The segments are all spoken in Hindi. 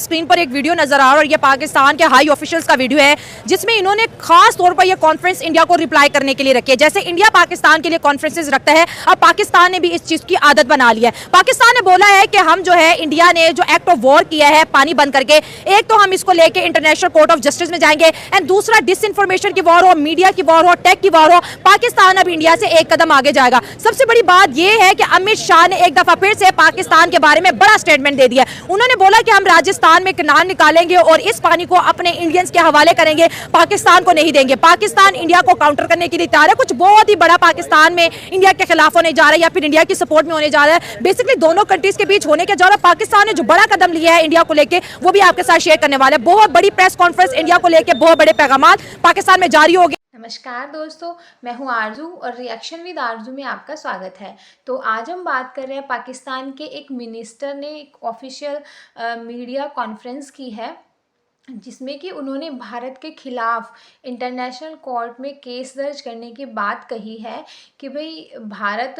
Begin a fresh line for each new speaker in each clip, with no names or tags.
स्क्रीन पर एक वीडियो नजर आ रहा है और ये पाकिस्तान के हाई ऑफिशियल्स का वीडियो है जिसमें इन्होंने खास तौर पर ये कॉन्फ्रेंस इंडिया को रिप्लाई करने के लिए रखी है। जैसे इंडिया पाकिस्तान के लिए कॉन्फ्रेंसेस रखता है, अब पाकिस्तान ने भी इस चीज की आदत बना ली है। पाकिस्तान ने बोला है कि हम जो है इंडिया ने जो एक्ट ऑफ वॉर किया है पानी बंद करके, एक तो हम इसको लेके इंटरनेशनल कोर्ट ऑफ जस्टिस में जाएंगे एंड दूसरा डिसइंफॉर्मेशन की वॉर हो, मीडिया की वॉर हो, टेक की वॉर हो, पाकिस्तान अब इंडिया से एक कदम आगे जाएगा। सबसे बड़ी बात यह है कि अमित शाह ने एक दफा फिर से पाकिस्तान के बारे में बड़ा स्टेटमेंट दे दिया। उन्होंने बोला कि हम राजस्थान में किनार निकालेंगे और इस पानी को अपने इंडियंस के हवाले करेंगे, पाकिस्तान को नहीं देंगे। पाकिस्तान इंडिया को काउंटर करने के लिए तैयार है। कुछ बहुत ही बड़ा पाकिस्तान में इंडिया के खिलाफ होने जा रहा है या फिर इंडिया की सपोर्ट में होने जा रहा है। बेसिकली दोनों कंट्रीज के बीच होने के जा रहा है। पाकिस्तान ने जो बड़ा कदम लिया है इंडिया को लेकर वो भी आपके साथ शेयर करने वाले हैं। बहुत बड़ी प्रेस कॉन्फ्रेंस इंडिया को लेकर, बहुत बड़े पैगाम पाकिस्तान में जारी होगी।
नमस्कार दोस्तों, मैं हूं आरजू और रिएक्शन विद आरजू में आपका स्वागत है। तो आज हम बात कर रहे हैं पाकिस्तान के एक मिनिस्टर ने एक ऑफिशियल मीडिया कॉन्फ्रेंस की है जिसमें कि उन्होंने भारत के खिलाफ इंटरनेशनल कोर्ट में केस दर्ज करने की बात कही है कि भाई भारत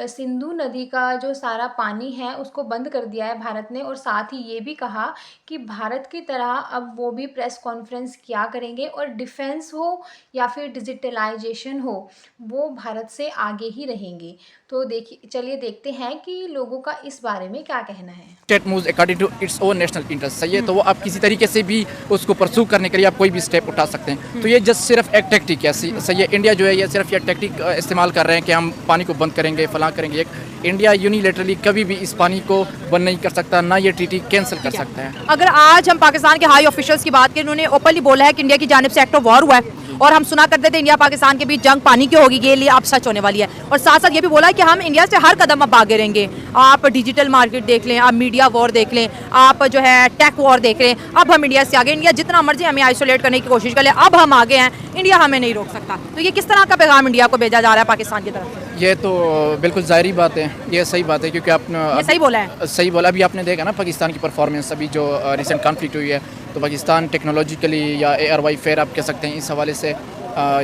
सिंधु नदी का जो सारा पानी है उसको बंद कर दिया है भारत ने, और साथ ही ये भी कहा कि भारत की तरह अब वो भी प्रेस कॉन्फ्रेंस क्या करेंगे और डिफेंस हो या फिर डिजिटलाइजेशन हो वो भारत से आगे ही रहेंगे। तो चलिए देखते हैं कि लोगों का इस बारे में क्या कहना है।
State moves according to its own national interest, सही है। तो वो आप किसी तरीके से भी उसको परसू करने के लिए आप कोई भी स्टेप उठा सकते हैं। तो ये जस्ट सिर्फ एक टैक्टिक है, सही है। इंडिया जो है ये सिर्फ ये टैक्टिक इस्तेमाल कर रहे हैं कि हम पानी को बंद करेंगे, फलां करेंगे। एक इंडिया यूनिलेटरली कभी भी इस पानी को बंद नहीं कर सकता, ना ये ट्रीटी कैंसिल कर सकता है।
अगर आज हम पाकिस्तान के हाई ऑफिशियल्स की बात करें, उन्होंने ओपनली बोला है कि इंडिया की जानिब से एक्ट ऑफ वॉर हुआ है और हम सुना करते थे इंडिया पाकिस्तान के बीच जंग पानी की होगी, ये लिए अब सच होने वाली है। और साथ साथ ये भी बोला है कि हम इंडिया से हर कदम अब आगे रहेंगे। आप डिजिटल मार्केट देख लें, आप मीडिया वॉर देख लें, आप जो है टेक वॉर देख लें, अब हम इंडिया से आगे। इंडिया जितना मर्जी हमें आइसोलेट करने की कोशिश कर ले, अब हम आगे हैं, इंडिया हमें नहीं रोक सकता। तो ये किस तरह का पैगाम इंडिया को भेजा जा रहा है पाकिस्तान की तरफ?
ये तो बिल्कुल जाहिर बात है, ये सही बात है, क्योंकि आपने
सही बोला है।
सही बोला। अभी आपने देखा ना पाकिस्तान की परफॉर्मेंस, अभी जो रिसेंट कॉन्फ्लिक्ट हुई है, तो पाकिस्तान टेक्नोलॉजिकली या एयर वारफेयर आप कह सकते हैं इस हवाले से,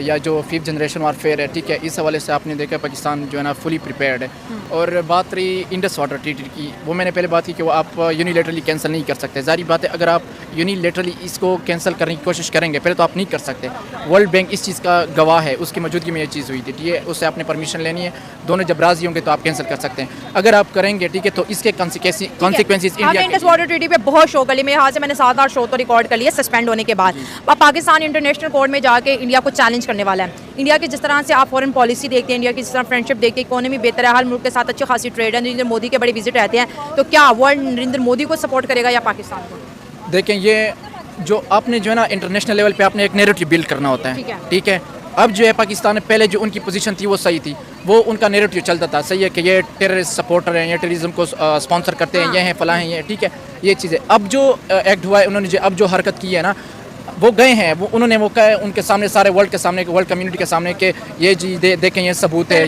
या जो 5th जनरेशन वारफेयर है, ठीक है, इस हवाले से आपने देखा पाकिस्तान जो है ना फुली प्रिपेयर्ड है। और बात रही इंडस वाटर ट्रीटी की, वो मैंने पहले बात की कि वो आप यूनिलेटरली कैंसिल नहीं कर सकते। जारी बात है, अगर आप यूनिलेटरली इसको कैंसिल करने की कोशिश करेंगे पहले तो आप नहीं कर सकते। वर्ल्ड बैंक इस चीज़ का गवाह है, उसकी मौजूदगी में ये चीज़ हुई थी, ठीक है। उससे आपने परमिशन लेनी है, दोनों जब राजी होंगे तो आप कैंसिल कर सकते हैं। अगर आप करेंगे, ठीक है, तो इसके consequences India
Indus water treaty पे बहुत शो कर ली। मेरे हाथ से मैंने 7-8 शो तो रिकॉर्ड कर लिए सस्पेंड होने के बाद। अब पाकिस्तान इंटरनेशनल कोर्ट में जाके इंडिया को चैलेंज करने वाला है। इंडिया की जिस तरह से आप फॉरेन पॉलिसी देखते हैं, इंडिया की जिस तरह फ्रेंडशिप देखते हैं, इकोनॉमी बेहतर है, हर मुल्क के साथ अच्छी खासी ट्रेड है, नरेंद्र मोदी के बड़े विजिट रहते हैं, तो क्या वर्ल्ड नरेंद्र मोदी को सपोर्ट करेगा या पाकिस्तान को?
देखें, ये जो आपने जो है ना इंटरनेशनल लेवल पे आपने एक नैरेटिव बिल्ड करना होता है, ठीक है। अब जो है पाकिस्तान में पहले जो उनकी पोजीशन थी वो सही थी, वो उनका नैरेटिव चलता था, सही है, कि ये टेररिस्ट सपोर्टर हैं, ये टेररिज्म को स्पॉन्सर करते हैं, ये हैं फलां हैं, ये, ठीक है, ये चीज़ें। अब जो एक्ट हुआ है, उन्होंने अब जो हरकत की है ना, वो गए हैं, वो उन्होंने वो कहा उनके सामने, सारे वर्ल्ड के सामने, वर्ल्ड कम्युनिटी के सामने कि ये जी देखें, ये सबूत है,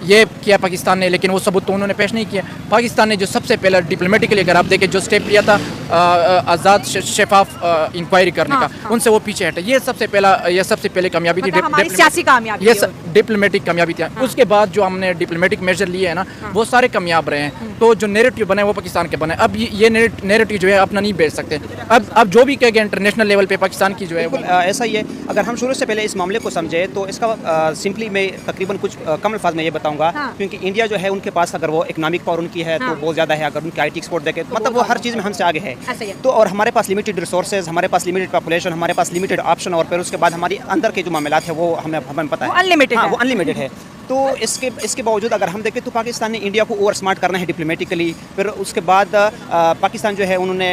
ये किया पाकिस्तान ने, लेकिन वो सबूत तो उन्होंने पेश नहीं किया। पाकिस्तान ने जो सबसे पहले डिप्लोमेटिकली अगर आप देखें जो स्टेप लिया था आज़ाद शफाफ इंक्वायरी करने का, उनसे वो पीछे हटे। ये सबसे पहले कामयाबी थी,
सियासी कामयाबी,
ये डिप्लोमेटिक कामयाबी थी। उसके बाद जो हमने डिप्लोमेटिक मेजर लिए हैं ना, वो सारे कामयाब रहे हैं। तो जो नैरेटिव बने वो पाकिस्तान के बने। अब ये नैरेटिव जो है अपना नहीं बेच सकते। अब जो भी कहेंगे इंटरनेशनल लेवल पे पाकिस्तान की जो है
ऐसा ही है। अगर हम शुरू से पहले इस मामले को समझे तो इसका सिंपली मैं तकरीबन कुछ कम अल्फाज में ये बताऊंगा, क्योंकि इंडिया जो है उनके पास अगर वो इकोनॉमिक पावर उनकी है तो बहुत ज़्यादा है। अगर उनकी IT एक्सपोर्ट देखें मतलब वो हर चीज़ में हमसे आगे है। तो और हमारे पास लिमिटेड रिसोर्सेज, हमारे पास लिमिटेड पॉपुलेशन, हमारे पास लिमिटेड ऑप्शन, और फिर उसके बाद हमारी अंदर के जो मामलात है वो हमें पता है वो अनलिमिटेड है। तो इसके बावजूद अगर हम देखें तो पाकिस्तान ने इंडिया को ओवर स्मार्ट करना है डिप्लोमेटिकली। फिर उसके बाद पाकिस्तान जो है उन्होंने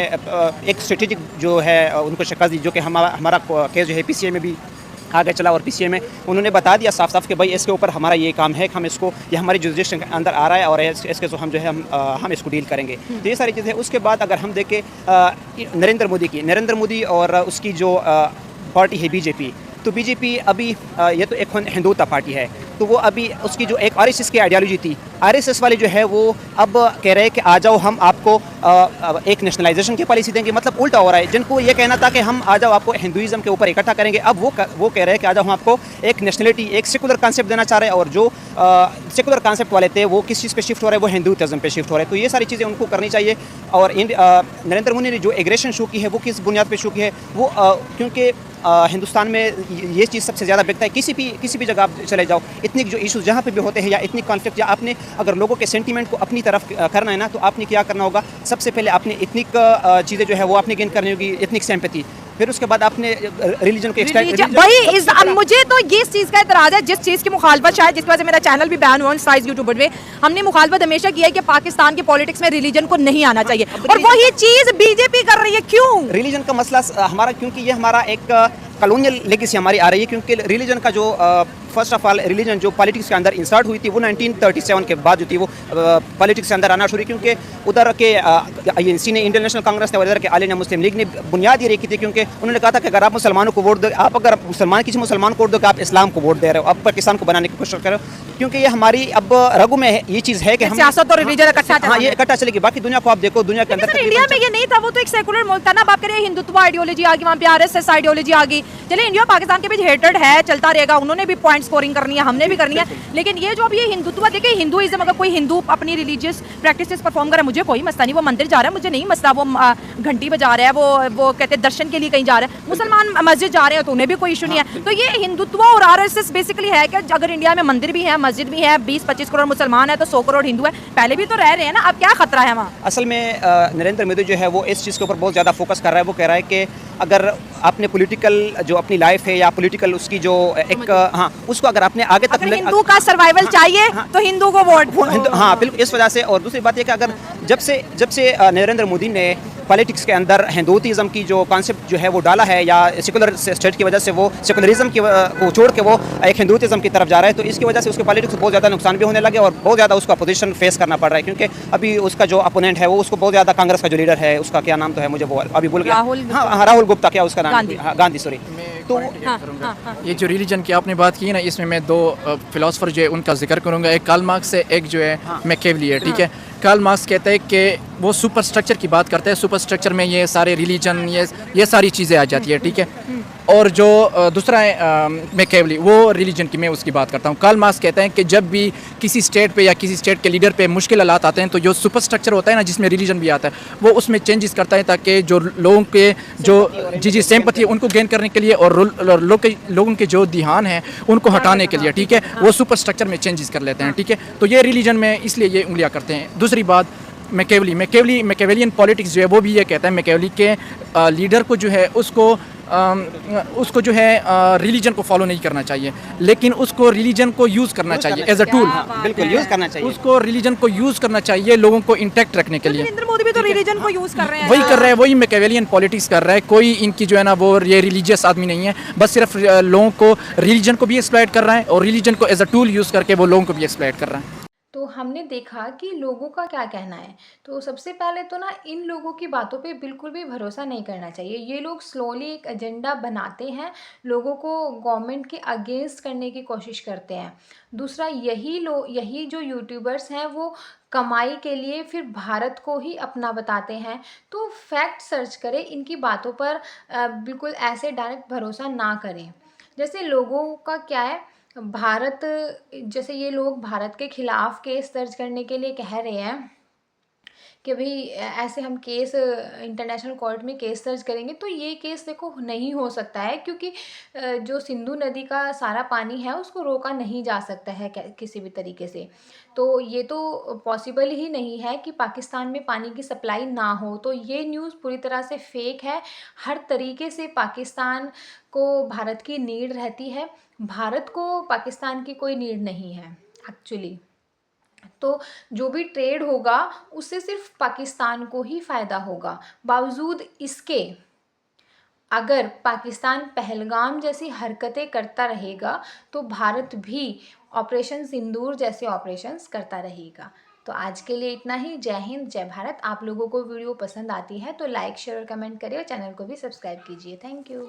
एक स्ट्रेटेजिक जो है उनको शिकस्त दी, जो कि हमारा केस जो है PCA में भी आगे चला, और PCA में उन्होंने बता दिया साफ साफ कि भाई इसके ऊपर हमारा ये काम है, हम इसको, ये हमारी जुरिसडिक्शन के अंदर आ रहा है और इसके जो हम जो है हम इसको डील करेंगे। तो ये सारी चीज़ें। उसके बाद अगर हम देखें नरेंद्र मोदी और उसकी जो पार्टी है BJP, तो BJP अभी ये तो एक हिंदुत्व पार्टी है, तो वो अभी उसकी जो एक आरएसएस की आइडियोलॉजी थी, आरएसएस वाले जो है वो अब कह रहे हैं कि आ जाओ हम आपको एक नेशनलाइजेशन की पॉलिसी देंगे, मतलब उल्टा हो रहा है। जिनको ये कहना था कि हम आ जाओ आपको हिंदुइज्म के ऊपर इकट्ठा करेंगे, अब वो कह रहे हैं कि आ जाओ हम आपको एक नेशनलिटी, एक सेकुलर कॉन्सेप्ट देना चाह रहे हैं, और जो सेकुलर कॉन्सेप्ट वाले थे वो किस चीज़ पे शिफ्ट हो रहे हैं, वो हिंदुइज्म पे शिफ्ट हो रहे हैं। तो ये सारी चीज़ें उनको करनी चाहिए। और नरेंद्र मोदी ने जो एग्रेशन शो की है वो किस बुनियाद पे शो की है, वो क्योंकि हिंदुस्तान में ये चीज़ सबसे ज़्यादा बिकता है। किसी भी जगह आप चले जाओ, इतनी जो इश्यूज जहाँ पे भी होते हैं या इतनी कॉन्फ्लिक्ट, या आपने अगर लोगों के सेंटीमेंट को अपनी तरफ करना है ना, तो आपने क्या करना होगा, सबसे पहले आपने इतनिक चीज़ें जो है वो आपने गेन करनी होगी, इतनिक सिंपैथी, फिर उसके बाद आपने रिलीजन को
मुझे तो ये चीज़ का एतराज़ है, जिस चीज़ की मुखालफत, शायद जिसकी वजह से मेरा चैनल भी बैन हुआ साइज यूट्यूबर पे, हमने मुखालफत हमेशा किया है कि पाकिस्तान की पॉलिटिक्स में रिलीजन को नहीं आना चाहिए, और वही चीज़ बीजेपी कर रही है। क्यों?
रिलीजन का मसला हमारा, क्योंकि ये हमारा एक कॉलोनियल लेगेसी हमारी आ रही है, क्योंकि रिलीजन का जो फर्स्ट ऑफ ऑल रिलीजन जो पॉलिटिक्स के अंदर इंसर्ट हुई थी वो 1937 के बाद जो थी वो पॉलिटिक्स के अंदर आना शुरू, क्योंकि उधर के INC ने, इंडियन नेशनल कांग्रेस ने, उधर के आलिया मुस्लिम लीग ने बुनियाद ये रखी थी, क्योंकि उन्होंने कहा था कि अगर आप मुसलमानों को वोट दो, आप अगर किसी मुसलमान को वोट दो कि आप इस्लाम को वोट दे रहे हो, आप पाकिस्तान को बनाने की कोशिश कर रहे हो, क्योंकि ये हमारी अब रगू में ये चीज़ है कि हम
सियासत और रिलीजन इकट्ठा,
हाँ ये इकट्ठा चलेगी। बाकी दुनिया को आप देखो, दुनिया के अंदर
इंडिया में ये नहीं था, वो तो एक सेकुलर मुल्क था ना। बात करें हिंदुत्व आइडियोलॉजी आ गई, वहाँ पे RSS आइडियोलॉजी आ गई। चलिए, इंडिया पाकिस्तान के बीच हेटेड है, चलता रहेगा, उन्होंने भी पॉइंट स्कोरिंग करनी है, हमने भी करनी है, लेकिन ये जो अब ये हिंदुत्व, देखिए हिंदुइज्म, अगर कोई हिंदू अपनी रिलीजियस प्रैक्टिसेस परफॉर्म करे, मुझे कोई मसला नहीं, वो मंदिर जा रहा है, मुझे नहीं मसला, वो घंटी बजा रहा है, वो कहते हैं दर्शन के लिए कहीं जा रहा है, मुसलमान मस्जिद जा रहे हैं तो उन्हें भी कोई इशू नहीं है। तो ये हिंदुत्व और RSS बेसिकली है कि अगर इंडिया में मंदिर भी है, मस्जिद भी है, 20-25 करोड़ मुसलमान है तो 100 करोड़ हिंदू है, पहले भी तो रह रहे हैं ना, अब क्या खतरा है वहाँ?
असल में नरेंद्र मोदी जो है वो इस चीज़ के ऊपर बहुत ज़्यादा फोकस कर रहा है। वो कह रहा है कि अगर आपने पॉलिटिकल जो अपनी लाइफ है या पॉलिटिकल उसकी जो एक हाँ उसको अगर आपने आगे तक
हिंदू का सर्वाइवल चाहिए तो हिंदू को वोट,
हाँ बिल्कुल, इस वजह से। और दूसरी बात यह कि अगर जब से नरेंद्र मोदी ने पॉलिटिक्स के अंदर हिंदुइज्म की जो कॉन्सेप्ट जो है वो डाला है, या सेकुलर स्टेट की वजह से वो सेकुलरिज्म को छोड़ के वो एक हिंदुइज्म की तरफ जा रहा है, तो इसकी वजह से उसके पॉलिटिक्स को बहुत ज़्यादा नुकसान भी होने लगे और बहुत ज़्यादा उसको अपोजिशन फेस करना पड़ रहा है, क्योंकि अभी उसका जो अपोनेंट है वो उसको बहुत ज़्यादा, कांग्रेस का जो लीडर है उसका क्या नाम तो है, मुझे वो अभी भूल गया, हाँ राहुल गुप्ता, क्या उसका नाम, गांधी सॉरी। तो
ये जो रिलीजन की आपने बात की है ना, इसमें मैं दो फिलोसफर जो है उनका जिक्र करूंगा। एक कार्ल मार्क्स है, एक जो है मैकियावेली है, ठीक है। कार्ल मार्क्स कहते हैं कि वो सुपर स्ट्रक्चर की बात करते हैं, सुपर स्ट्रक्चर में ये सारे रिलीजन, ये सारी चीज़ें आ जाती है, ठीक है। और जो दूसरा है मैकियावेली, वो रिलीजन की मैं उसकी बात करता हूँ। कार्ल मार्क्स कहते हैं कि जब भी किसी स्टेट पे या किसी स्टेट के लीडर पे मुश्किल हालात आते हैं, तो जो सुपर स्ट्रक्चर होता है ना, जिसमें रिलीजन भी आता है, वो उसमें चेंजेस करता है, ताकि जो लोगों के जो जी सिंपैथी उनको गेन करने के लिए और लोगों के जो ध्यान है उनको हटाने के लिए, ठीक है, वो सुपर स्ट्रक्चर में चेंजेस कर लेते हैं, ठीक है। तो ये रिलीजन में इसलिए ये उंगलियाँ करते हैं। दूसरी बात, मैकियावेलियन पॉलिटिक्स जो है वो भी ये कहता है, मैकियावेली के लीडर को जो है उसको जो है रिलीजन को फॉलो नहीं करना चाहिए, लेकिन उसको रिलीजन को यूज़ करना चाहिए एज अ टूल,
बिल्कुल यूज़ करना चाहिए,
उसको रिलीजन को यूज़ करना चाहिए लोगों को इंटैक्ट रखने के लिए।
नरेंद्र मोदी भी तो रिलीजन को यूज़ कर रहे हैं,
वही कर रहे हैं, वही मैकियावेलियन पॉलिटिक्स कर रहा है। कोई इनकी जो है ना वो ये रिलीजियस आदमी नहीं है, बस सिर्फ लोगों को, रिलीजन को भी एक्सप्लॉइट कर रहा है और रिलीजन को एज अ टूल यूज़ करके वो लोगों को भी एक्सप्लॉइट कर रहा है।
तो हमने देखा कि लोगों का क्या कहना है। तो सबसे पहले तो ना इन लोगों की बातों पे बिल्कुल भी भरोसा नहीं करना चाहिए। ये लोग स्लोली एक एजेंडा बनाते हैं, लोगों को गवर्नमेंट के अगेंस्ट करने की कोशिश करते हैं। दूसरा, यही जो यूट्यूबर्स हैं वो कमाई के लिए फिर भारत को ही अपना बताते हैं। तो फैक्ट सर्च करें, इनकी बातों पर बिल्कुल ऐसे डायरेक्ट भरोसा ना करें। जैसे लोगों का क्या है, जैसे ये लोग भारत के खिलाफ केस दर्ज करने के लिए कह रहे हैं कि भाई ऐसे हम केस इंटरनेशनल कोर्ट में केस दर्ज करेंगे, तो ये केस देखो नहीं हो सकता है, क्योंकि जो सिंधु नदी का सारा पानी है उसको रोका नहीं जा सकता है किसी भी तरीके से। तो ये तो पॉसिबल ही नहीं है कि पाकिस्तान में पानी की सप्लाई ना हो। तो ये न्यूज़ पूरी तरह से फेक है। हर तरीके से पाकिस्तान को भारत की नीड रहती है, भारत को पाकिस्तान की कोई नीड नहीं है एक्चुअली। तो जो भी ट्रेड होगा उससे सिर्फ पाकिस्तान को ही फ़ायदा होगा। बावजूद इसके अगर पाकिस्तान पहलगाम जैसी हरकतें करता रहेगा तो भारत भी ऑपरेशन सिंदूर जैसे ऑपरेशंस करता रहेगा। तो आज के लिए इतना ही। जय हिंद, जय भारत। आप लोगों को वीडियो पसंद आती है तो लाइक, शेयर और कमेंट करिए और चैनल को भी सब्सक्राइब कीजिए। Thank you.